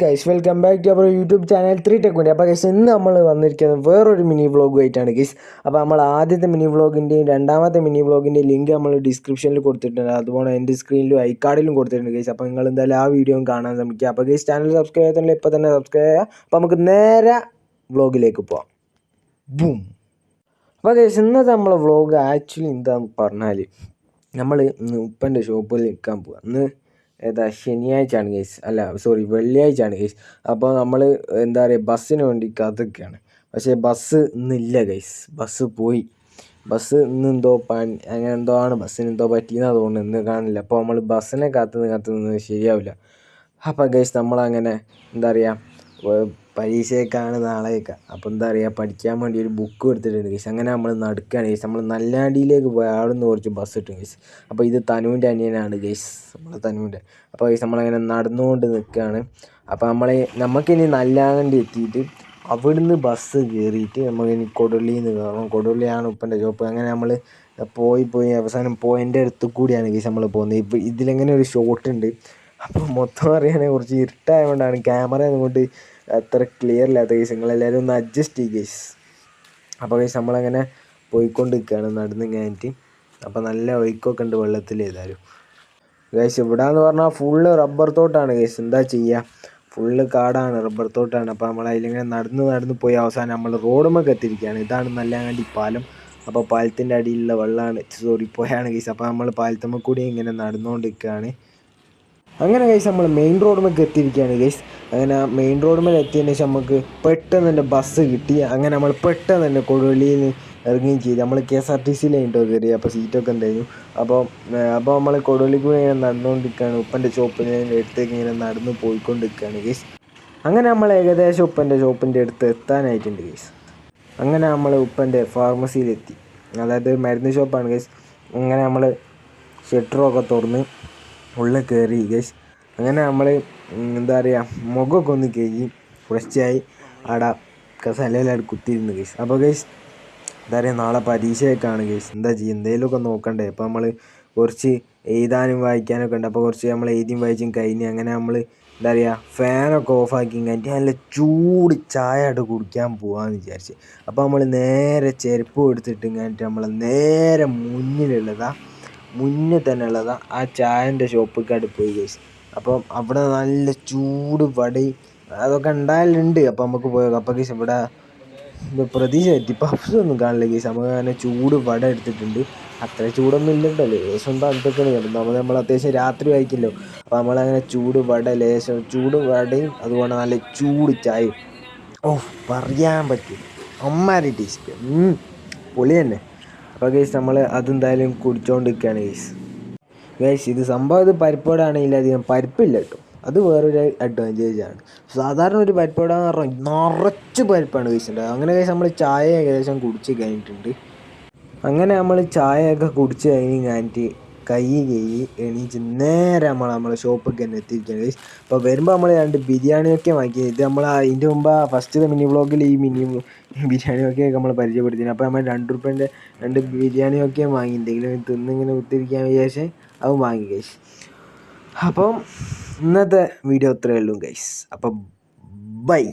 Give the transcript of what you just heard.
Guys welcome back to our YouTube channel 3Tech വേണ്ടി. അപ്പോൾ guys ഇന്ന് നമ്മൾ വന്നിരിക്കുന്നത് വേറൊരു മിനി വ്ളോഗ് ആയിട്ടാണ് ഗൈസ്. അപ്പോൾ നമ്മൾ ആദ്യത്തെ മിനി വ്ളോഗിൻ്റെയും രണ്ടാമത്തെ മിനി വ്ളോഗിൻ്റെയും ലിങ്ക് നമ്മൾ ഡിസ്ക്രിപ്ഷനിൽ കൊടുത്തിട്ടുണ്ട്, അതുപോലെ എൻ്റെ സ്ക്രീനിലും ഐക്കാർഡിലും കൊടുത്തിട്ടുണ്ട് ഗൈസ്. അപ്പോൾ നിങ്ങൾ എന്തായാലും ആ വീഡിയോ കാണാൻ ശ്രമിക്കുക. അപ്പോൾ ഗൈസ് ചാനൽ സബ്സ്ക്രൈബ് ചെയ്തിട്ടുണ്ടെങ്കിൽ ഇപ്പോൾ തന്നെ സബ്സ്ക്രൈബ് ചെയ്യുക. അപ്പോൾ നമുക്ക് നേരെ വ്ളോഗിലേക്ക് പോവാം. ബൂം. അപ്പോൾ ഗൈസ് ഇന്നത്തെ നമ്മളെ വ്ളോഗ് ആക്ച്വലി എന്താണെന്ന് പറഞ്ഞാൽ നമ്മൾ ഇന്ന് ഉപ്പൻ്റെ ഷോപ്പിൽ നിൽക്കാൻ പോവാം. ഇന്ന് ശനിയാഴ്ചയാണ് ഗൈസ്, വെള്ളിയാഴ്ചയാണ് ഗൈസ്. അപ്പോൾ നമ്മൾ എന്താ പറയുക, ബസ്സിന് വേണ്ടി കാത്തിരിക്കുകയാണ്. പക്ഷേ ബസ് ഇന്നില്ല ഗൈസ്, ബസ് പോയി. ബസ് ഇന്ന് എന്തോ അങ്ങനെ എന്തോ ആണ്, ബസ്സിന് എന്തോ പറ്റിയെന്നാണ് തോന്നുന്നത്, ഇന്ന് കാണില്ല. അപ്പോൾ നമ്മൾ ബസ്സിനെ കാത്തുനിന്ന് ശരിയാവില്ല. അപ്പോൾ ഗൈസ് നമ്മളങ്ങനെ എന്താ പറയുക, പരീക്ഷയൊക്കെയാണ് നാളെയൊക്കെ. അപ്പോൾ എന്താ പറയുക, പഠിക്കാൻ വേണ്ടി ഒരു ബുക്ക് എടുത്തിട്ടുണ്ട് ഗൈസ്. അങ്ങനെ നമ്മൾ നടക്കുകയാണ് ഗൈസ്. നമ്മൾ നല്ലാണ്ടിയിലേക്ക് പോയി അവിടെ നിന്ന് കുറച്ച് ബസ് കിട്ടും ഗൈസ്. അപ്പോൾ ഇത് തനുവിൻ്റെ അനിയനാണ് ഗൈസ്, നമ്മൾ തനുവിൻ്റെ. അപ്പോൾ ഗൈസ് നമ്മളങ്ങനെ നടന്നുകൊണ്ട് നിൽക്കുകയാണ്. അപ്പോൾ നമുക്കിനി നല്ലാണ്ടി എത്തിയിട്ട് അവിടുന്ന് ബസ് കയറിയിട്ട് നമുക്കിനി കൊടുള്ളിയിൽ നിന്ന് കയറണം. കൊടുള്ളിയാണ് ഉപ്പൻ്റെ ഷോപ്പ്. അങ്ങനെ നമ്മൾ പോയി അവസാനം പോയിൻ്റെ അടുത്ത് കൂടിയാണ് ഗൈസ് നമ്മൾ പോകുന്നത്. ഇപ്പോൾ ഇതിലെങ്ങനെ ഒരു ഷോട്ട് ഉണ്ട്. അപ്പോൾ മൊത്തം അറിയാണെങ്കിൽ കുറച്ച് ഇരുട്ടായതുകൊണ്ടാണ് ക്യാമറ അതുകൊണ്ട് അത്ര ക്ലിയർ ഇല്ലാത്ത ഗൈസ്. നിങ്ങളെല്ലാവരും ഒന്ന് അഡ്ജസ്റ്റ് ചെയ്യുക ഗൈസ്. അപ്പോൾ ഗൈസ് നമ്മളങ്ങനെ പോയിക്കൊണ്ടിരിക്കുകയാണ് നടന്ന് കഴിഞ്ഞിട്ട്. അപ്പോൾ നല്ല ഒഴുക്കൊക്കെ ഉണ്ട് വെള്ളത്തിൽ. ഏതായാലും ഗൈസ് ഇവിടെ എന്ന് പറഞ്ഞാൽ ഫുള്ള് റബ്ബർ തോട്ടാണ് ഗൈസ്. എന്താ ചെയ്യുക, ഫുള്ള് കാടാണ്, റബ്ബർ തോട്ടാണ്. അപ്പോൾ നമ്മൾ അതിലിങ്ങനെ നടന്ന് പോയി അവസാനം നമ്മൾ റോഡുമൊക്കെ എത്തിയിരിക്കുകയാണ്. ഇതാണ് നല്ലാണ്ടി പാലം. അപ്പോൾ പാലത്തിൻ്റെ അടിയിലുള്ള വെള്ളമാണ് പോയാണ് ഗൈസ്. അപ്പോൾ നമ്മൾ പാലത്തമ്മ കൂടി ഇങ്ങനെ നടന്നുകൊണ്ടിരിക്കുകയാണ്. അങ്ങനെ ഗൈസ് നമ്മൾ മെയിൻ റോഡുമൊക്കെ എത്തിയിരിക്കുകയാണ് ഗൈസ്. അങ്ങനെ മെയിൻ റോഡുമേൽ എത്തിയതിന് ശേഷം നമുക്ക് പെട്ടെന്ന് തന്നെ ബസ് കിട്ടി. അങ്ങനെ നമ്മൾ പെട്ടെന്ന് തന്നെ കൊടുവള്ളിയിൽ നിന്ന് ഇറങ്ങുകയും ചെയ്തു. നമ്മൾ KSRTCയിലായിട്ടോ കയറി. അപ്പോൾ സീറ്റൊക്കെ ഉണ്ടായിരുന്നു. അപ്പോൾ നമ്മൾ കൊടുവള്ളിക്ക് ഇങ്ങനെ നടന്നുകൊണ്ടിരിക്കുകയാണ്. ഉപ്പൻ്റെ ഷോപ്പിൻ്റെ അടുത്തേക്ക് ഇങ്ങനെ നടന്ന് പോയിക്കൊണ്ടിരിക്കുകയാണ് ഗൈസ്. അങ്ങനെ നമ്മൾ ഏകദേശം ഉപ്പൻ്റെ ഷോപ്പിൻ്റെ അടുത്ത് എത്താനായിട്ടുണ്ട് ഗൈസ്. അങ്ങനെ നമ്മൾ ഉപ്പൻ്റെ ഫാർമസിയിലെത്തി, അതായത് മരുന്ന് ഷോപ്പാണ് ഗൈസ്. അങ്ങനെ നമ്മൾ ഷട്ടറൊക്കെ തുറന്ന് ഉള്ളിൽ കയറി ഗൈസ്. അങ്ങനെ നമ്മൾ എന്താ പറയുക, മുഖമൊക്കെ ഒന്ന് കഴുകി ഫ്രഷായി അവിടെ കസേരയിലാണ് കുത്തിയിരുന്നു ഗൈസ്. അപ്പോൾ ഗൈസ് എന്താ പറയുക, നാളെ പരീക്ഷയൊക്കെയാണ് ഗൈസ്. എന്താ ചെയ്യുക, എന്തെങ്കിലുമൊക്കെ നോക്കണ്ടേ. അപ്പോൾ നമ്മൾ കുറച്ച് എഴുതാനും വായിക്കാനൊക്കെ ഉണ്ട്. അപ്പോൾ കുറച്ച് നമ്മൾ എഴുതിയും വായിച്ചും കഴിഞ്ഞ് അങ്ങനെ നമ്മൾ എന്താ പറയുക, ഫാനൊക്കെ ഓഫാക്കി കഴിഞ്ഞിട്ട് നല്ല ചൂട് ചായ ആയിട്ട് കുടിക്കാൻ പോകാമെന്ന് വിചാരിച്ച്. അപ്പോൾ നമ്മൾ നേരെ ചെരുപ്പ് എടുത്തിട്ട് കഴിഞ്ഞിട്ട് നമ്മൾ നേരെ മുന്നിൽ തന്നെ ഉള്ളതാ ആ ചായൻ്റെ ഷോപ്പിൽ പോയി ഗൈസ്. അപ്പം അവിടെ നല്ല ചൂട് വടയും അതൊക്കെ ഉണ്ടായാലുണ്ട്. അപ്പോൾ നമുക്ക് പോയത്. അപ്പോൾ ഗൈസ് ഇവിടെ പ്രതീക്ഷ പറ്റി പഫ്സൊന്നും കാണില്ല ഗൈസ്. നമുക്ക് അങ്ങനെ ചൂട് വട എടുത്തിട്ടുണ്ട്. അത്ര ചൂടൊന്നും ഇല്ലല്ലോ, ലേശം തണുത്തൊക്കെയാണ്. നമ്മൾ അത്യാവശ്യം രാത്രി വായിക്കല്ലോ. അപ്പോൾ നമ്മളങ്ങനെ ചൂട് വടയും അതുപോലെ നല്ല ചൂട് ചായയും. പറയാൻ പറ്റും, അമ്മാരി ടേസ്റ്റ്, പൊളി തന്നെ. അപ്പോൾ ഗൈസ് നമ്മൾ അതെന്തായാലും കുടിച്ചുകൊണ്ടിരിക്കുകയാണ് ഗൈസ്. ഇത് സംഭവം ഇത് പരിപ്പോടാണെങ്കിൽ അധികം പരിപ്പില്ല കേട്ടോ, അത് വേറൊരു അഡ്വാൻറ്റേജാണ്. സാധാരണ ഒരു പരിപ്പോടാന്ന് പറഞ്ഞാൽ നിറച്ച് പരിപ്പാണ് ഗൈസ് ഉണ്ട്. അങ്ങനെ ഗൈസ് നമ്മൾ ചായ ഏകദേശം കുടിച്ച് കഴിഞ്ഞിട്ടുണ്ട്. അങ്ങനെ നമ്മൾ ചായയൊക്കെ കുടിച്ച് കഴിഞ്ഞിട്ട് കൈ എണീച്ച് നേരെ നമ്മളെ ഷോപ്പൊക്കെ തന്നെ എത്തിയിരിക്കുകയാണ് ഗൈസ്. അപ്പോൾ വരുമ്പോൾ നമ്മൾ 2 ബിരിയാണിയൊക്കെ വാങ്ങി. ഇത് നമ്മൾ ഇതിൻ്റെ മുമ്പ് ഫസ്റ്റ് മിനി വ്ളോഗിൽ ഈ ബിരിയാണിയൊക്കെ നമ്മൾ പരിചയപ്പെടുത്തിയിരുന്നു. അപ്പോൾ നമ്മൾ 2 രൂപേൻ്റെ 2 ബിരിയാണിയൊക്കെ വാങ്ങി. എന്തെങ്കിലും തിന്നിങ്ങനെ കുത്തിരിക്കാൻ വിചാരിച്ച് അത് വാങ്ങി ഗൈസ്. അപ്പം ഇന്നത്തെ വീഡിയോ ഇത്രയേ ഉള്ളൂ ഗൈസ്. അപ്പം ബൈ.